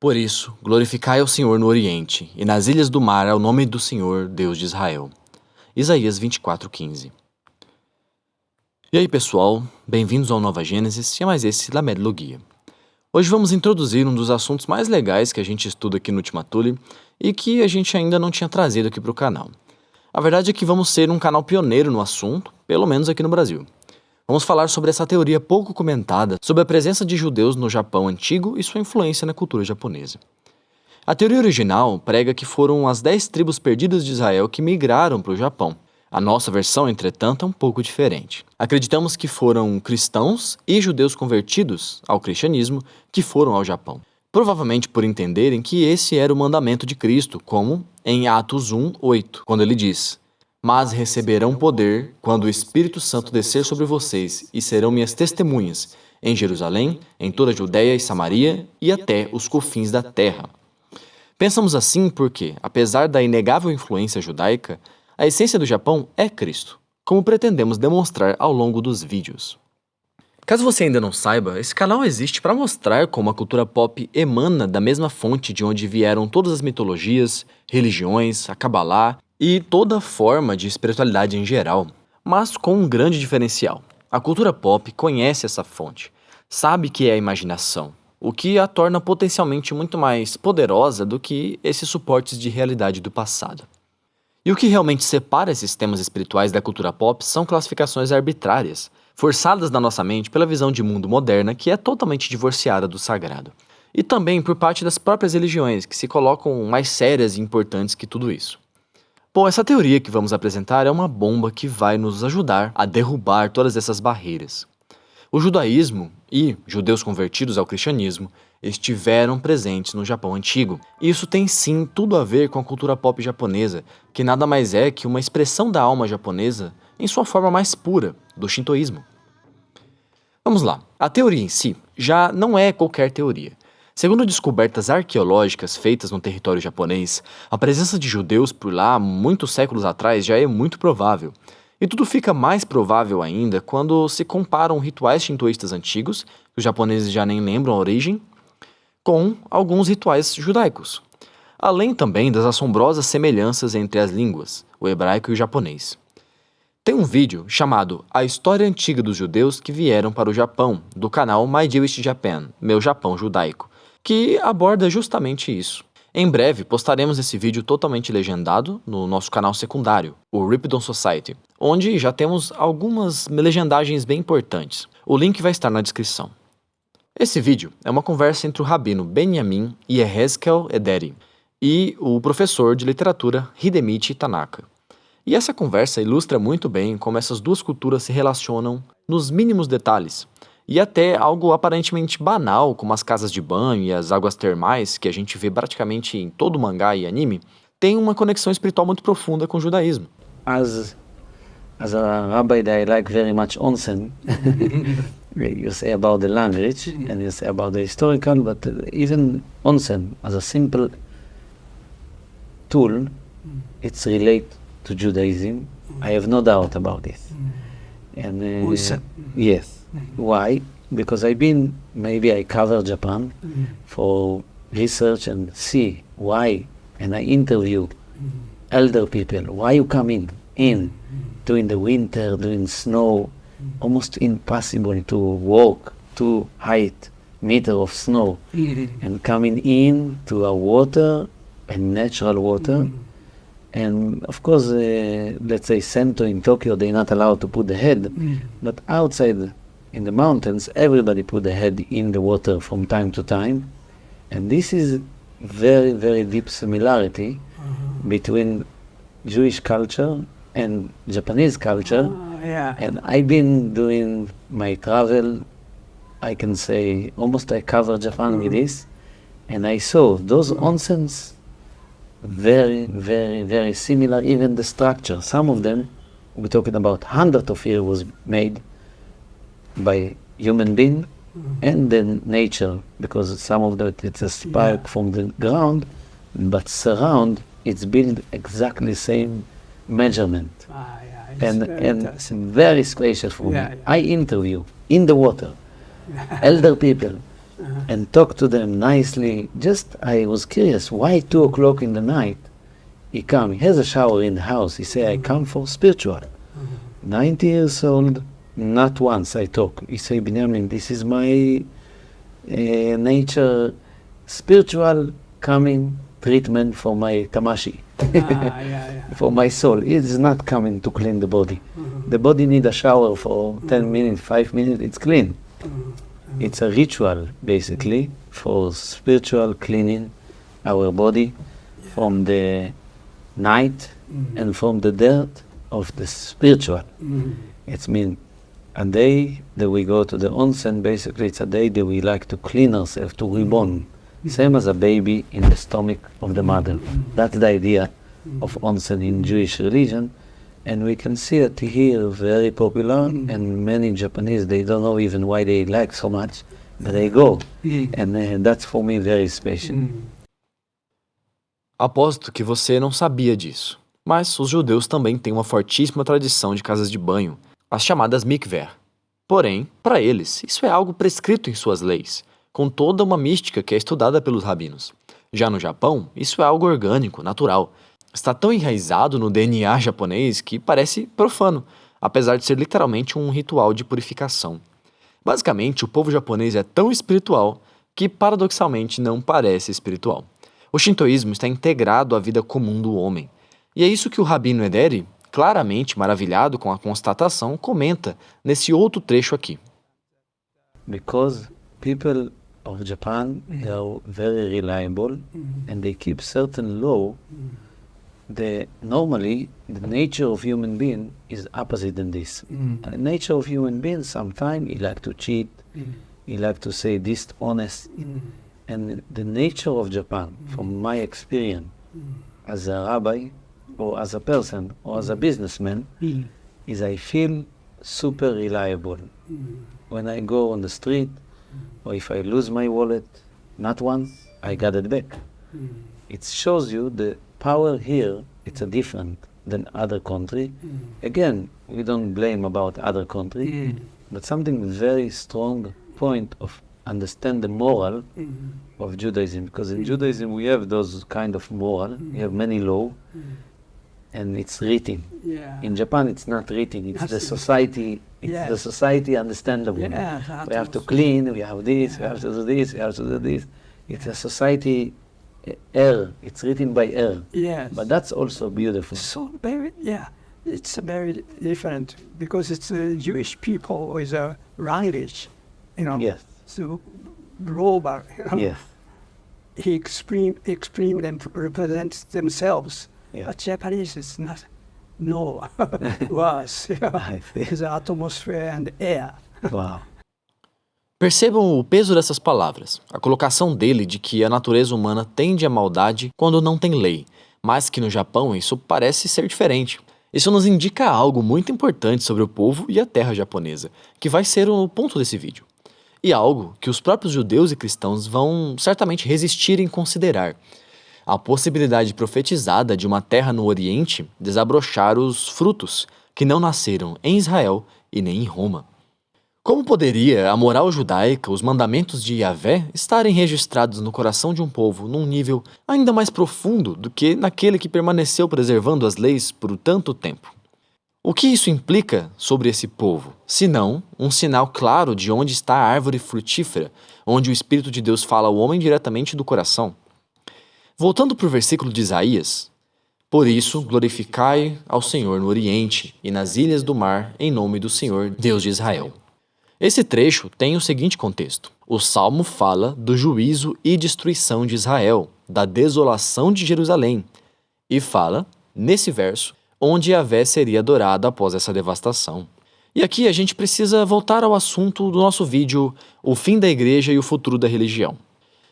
Por isso, glorificai ao Senhor no Oriente, e nas ilhas do mar ao nome do Senhor, Deus de Israel. Isaías 24:15. E aí pessoal, bem-vindos ao Nova Gênesis e a mais esse Lamed Logia. Hoje vamos introduzir um dos assuntos mais legais que a gente estuda aqui no Ultima Thule e que a gente ainda não tinha trazido aqui para o canal. A verdade é que vamos ser um canal pioneiro no assunto, pelo menos aqui no Brasil. Vamos falar sobre essa teoria pouco comentada sobre a presença de judeus no Japão antigo e sua influência na cultura japonesa. A teoria original prega que foram as 10 tribos perdidas de Israel que migraram para o Japão. A nossa versão, entretanto, é um pouco diferente. Acreditamos que foram cristãos e judeus convertidos ao cristianismo que foram ao Japão. Provavelmente por entenderem que esse era o mandamento de Cristo, como em Atos 1:8, quando ele diz: "Mas receberão poder quando o Espírito Santo descer sobre vocês e serão minhas testemunhas em Jerusalém, em toda a Judéia e Samaria e até os confins da terra." Pensamos assim porque, apesar da inegável influência judaica, a essência do Japão é Cristo, como pretendemos demonstrar ao longo dos vídeos. Caso você ainda não saiba, esse canal existe para mostrar como a cultura pop emana da mesma fonte de onde vieram todas as mitologias, religiões, a Kabbalah e toda forma de espiritualidade em geral, mas com um grande diferencial. A cultura pop conhece essa fonte, sabe que é a imaginação, o que a torna potencialmente muito mais poderosa do que esses suportes de realidade do passado. E o que realmente separa esses temas espirituais da cultura pop são classificações arbitrárias, forçadas na nossa mente pela visão de mundo moderna que é totalmente divorciada do sagrado. E também por parte das próprias religiões, que se colocam mais sérias e importantes que tudo isso. Bom, essa teoria que vamos apresentar é uma bomba que vai nos ajudar a derrubar todas essas barreiras. O judaísmo e judeus convertidos ao cristianismo estiveram presentes no Japão antigo. E isso tem sim tudo a ver com a cultura pop japonesa, que nada mais é que uma expressão da alma japonesa em sua forma mais pura, do shintoísmo. Vamos lá, a teoria em si já não é qualquer teoria. Segundo descobertas arqueológicas feitas no território japonês, a presença de judeus por lá muitos séculos atrás já é muito provável. E tudo fica mais provável ainda quando se comparam rituais shintoístas antigos, que os japoneses já nem lembram a origem, com alguns rituais judaicos. Além também das assombrosas semelhanças entre as línguas, o hebraico e o japonês. Tem um vídeo chamado A História Antiga dos Judeus que Vieram para o Japão, do canal My Jewish Japan, Meu Japão Judaico, que aborda justamente isso. Em breve postaremos esse vídeo totalmente legendado no nosso canal secundário, o Ripidon Society, onde já temos algumas legendagens bem importantes. O link vai estar na descrição. Esse vídeo é uma conversa entre o rabino Benjamin Yehezkel Ederi e o professor de literatura Hidemichi Tanaka. E essa conversa ilustra muito bem como essas duas culturas se relacionam nos mínimos detalhes, e até algo aparentemente banal, como as casas de banho e as águas termais, que a gente vê praticamente em todo mangá e anime, tem uma conexão espiritual muito profunda com o judaísmo. As a rabbi that I like very much onsen, you say about the language and you say about the historical, but even onsen as a simple tool, it's related to Judaism. I have no doubt about it. And Onsen. yes, why? Because maybe I cover Japan for research and see why, and I interview elder people. Why you come in during the winter, during snow, almost impossible to walk 2 meters of snow, and coming in to a water, and natural water. And of course, let's say Sento in Tokyo, they're not allowed to put the head, but outside in the mountains, everybody put the head in the water from time to time. And this is very, very deep similarity between Jewish culture and Japanese culture. Yeah. And I've been doing my travel, I can say almost I cover Japan with this, and I saw those onsens very, very, very similar, even the structure. Some of them, we're talking about hundreds of years, was made by human being and then nature, because some of it's a spark from the ground, but surround, it's built exactly same measurement. And it's very spacious for me. I interview in the water elder people and talk to them nicely. Just, I was curious, why 2 o'clock in the night he come? He has a shower in the house. He say, I come for spiritual. 90 years old, not once I talk. He say, Binyamin, this is my nature, spiritual coming treatment for my tamashi, for my soul. It is not coming to clean the body. The body need a shower for 10 minutes, 5 minutes, it's clean. It's a ritual, basically, for spiritual cleaning our body from the night and from the dirt of the spiritual. It means a day that we go to the onsen, basically it's a day that we like to clean ourselves, to reborn. Same as a baby in the stomach of the mother. That's the idea of onsen in Jewish religion. And we can see it here, very popular, and many Japanese, they don't know even why they like so much, but they go. And that's for me very special. Aposto que você não sabia disso, mas os judeus também têm uma fortíssima tradição de casas de banho, as chamadas mikveh. Porém, para eles, isso é algo prescrito em suas leis, com toda uma mística que é estudada pelos rabinos. Já no Japão, isso é algo orgânico, natural. Está tão enraizado no DNA japonês que parece profano, apesar de ser literalmente um ritual de purificação. Basicamente, o povo japonês é tão espiritual que, paradoxalmente, não parece espiritual. O shintoísmo está integrado à vida comum do homem. E é isso que o Rabino Ederi, claramente maravilhado com a constatação, comenta nesse outro trecho aqui. Because people of Japan, they are very reliable and they keep certain law. Normally, the nature of human being is opposite than this. The nature of human being, sometimes he like to cheat, he like to say dishonest. And the nature of Japan, from my experience as a rabbi, or as a person, or as a businessman, is I feel super reliable. When I go on the street, or if I lose my wallet, not once, I got it back. It shows you the power here, it's a different than other country. Again, we don't blame about other country, but something very strong point of understand the moral of Judaism, because in Judaism we have those kind of moral, we have many law, and it's written. In Japan it's not written, it's the society, it's the society understandable. We have to clean, we have this, we have to do this, we have to do this. It's a society error, it's written by error. But that's also beautiful. So very, it's very different because it's Jewish people with a language, Yes. so global. Yes. He express and represents themselves. Yeah. But Japanese is not, no, worse. I see. It's the atmosphere and air. Wow. Percebam o peso dessas palavras, a colocação dele de que a natureza humana tende à maldade quando não tem lei, mas que no Japão isso parece ser diferente. Isso nos indica algo muito importante sobre o povo e a terra japonesa, que vai ser o ponto desse vídeo. E algo que os próprios judeus e cristãos vão certamente resistir em considerar. A possibilidade profetizada de uma terra no Oriente desabrochar os frutos que não nasceram em Israel e nem em Roma. Como poderia a moral judaica, os mandamentos de Yahvé, estarem registrados no coração de um povo num nível ainda mais profundo do que naquele que permaneceu preservando as leis por tanto tempo? O que isso implica sobre esse povo, senão um sinal claro de onde está a árvore frutífera, onde o Espírito de Deus fala ao homem diretamente do coração? Voltando para o versículo de Isaías, por isso glorificai ao Senhor no Oriente e nas ilhas do mar, em nome do Senhor, Deus de Israel. Esse trecho tem o seguinte contexto. O Salmo fala do juízo e destruição de Israel, da desolação de Jerusalém, e fala, nesse verso, onde Yahvé seria adorado após essa devastação. E aqui a gente precisa voltar ao assunto do nosso vídeo, o fim da igreja e o futuro da religião.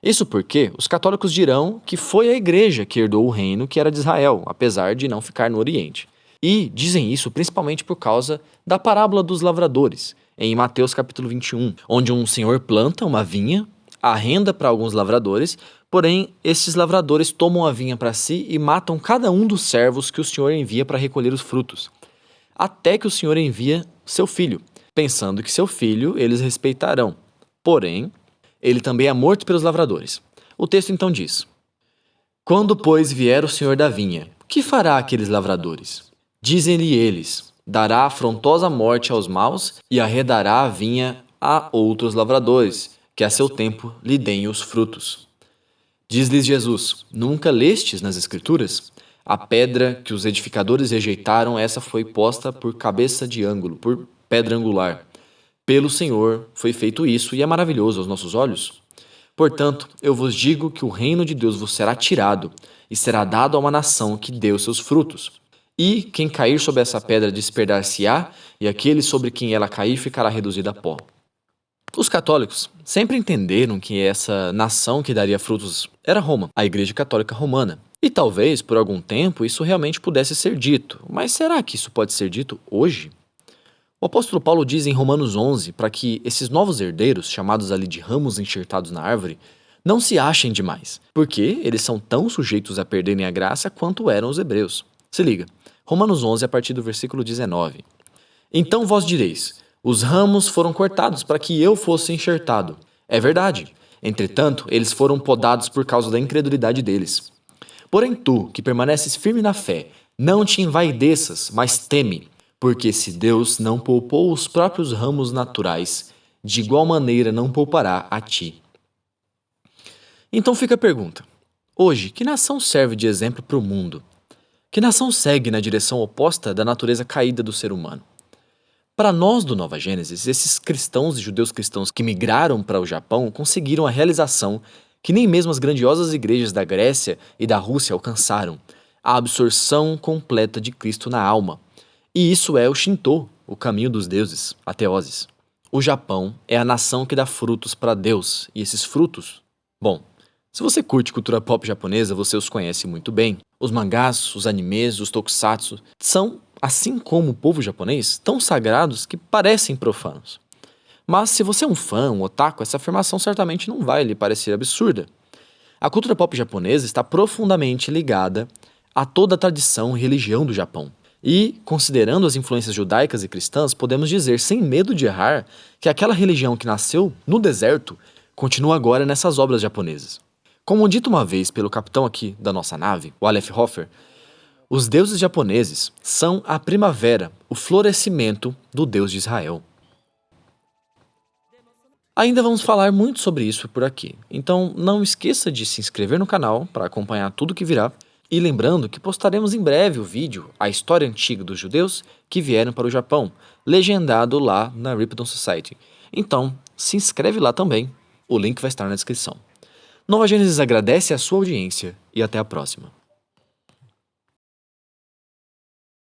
Isso porque os católicos dirão que foi a igreja que herdou o reino que era de Israel, apesar de não ficar no Oriente. E dizem isso principalmente por causa da parábola dos lavradores, em Mateus capítulo 21, onde um senhor planta uma vinha, arrenda para alguns lavradores, porém esses lavradores tomam a vinha para si e matam cada um dos servos que o senhor envia para recolher os frutos, até que o senhor envia seu filho, pensando que seu filho eles respeitarão. Porém, ele também é morto pelos lavradores. O texto então diz: Quando, pois, vier o senhor da vinha, que fará aqueles lavradores? Dizem-lhe eles: dará afrontosa morte aos maus e arredará a vinha a outros lavradores, que a seu tempo lhe deem os frutos. Diz-lhes Jesus: Nunca lestes nas Escrituras? A pedra que os edificadores rejeitaram, essa foi posta por cabeça de ângulo, por pedra angular. Pelo Senhor foi feito isso, e é maravilhoso aos nossos olhos. Portanto, eu vos digo que o reino de Deus vos será tirado, e será dado a uma nação que deu seus frutos. E quem cair sobre essa pedra desperdar-se-á, e aquele sobre quem ela cair ficará reduzido a pó. Os católicos sempre entenderam que essa nação que daria frutos era Roma, a Igreja Católica Romana. E talvez, por algum tempo, isso realmente pudesse ser dito. Mas será que isso pode ser dito hoje? O apóstolo Paulo diz em Romanos 11 para que esses novos herdeiros, chamados ali de ramos enxertados na árvore, não se achem demais, porque eles são tão sujeitos a perderem a graça quanto eram os hebreus. Se liga, Romanos 11 a partir do versículo 19. Então vós direis: os ramos foram cortados para que eu fosse enxertado. É verdade. Entretanto, eles foram podados por causa da incredulidade deles. Porém tu, que permaneces firme na fé, não te envaideças, mas teme, porque se Deus não poupou os próprios ramos naturais, de igual maneira não poupará a ti. Então fica a pergunta: hoje, que nação serve de exemplo para o mundo? Que nação segue na direção oposta da natureza caída do ser humano? Para nós do Nova Gênesis, esses cristãos e judeus cristãos que migraram para o Japão conseguiram a realização que nem mesmo as grandiosas igrejas da Grécia e da Rússia alcançaram: a absorção completa de Cristo na alma. E isso é o Shinto, o caminho dos deuses, a teoses. O Japão é a nação que dá frutos para Deus, e esses frutos, bom, se você curte cultura pop japonesa, você os conhece muito bem. Os mangás, os animes, os tokusatsu são, assim como o povo japonês, tão sagrados que parecem profanos. Mas se você é um fã, um otaku, essa afirmação certamente não vai lhe parecer absurda. A cultura pop japonesa está profundamente ligada a toda a tradição e religião do Japão. E, considerando as influências judaicas e cristãs, podemos dizer, sem medo de errar, que aquela religião que nasceu no deserto continua agora nessas obras japonesas. Como dito uma vez pelo capitão aqui da nossa nave, o Aleph Hofer, os deuses japoneses são a primavera, o florescimento do Deus de Israel. Ainda vamos falar muito sobre isso por aqui, então não esqueça de se inscrever no canal para acompanhar tudo que virá, e lembrando que postaremos em breve o vídeo A História Antiga dos Judeus que Vieram para o Japão, legendado lá na Ripton Society. Então, se inscreve lá também, o link vai estar na descrição. Nova Gênesis agradece a sua audiência e até a próxima.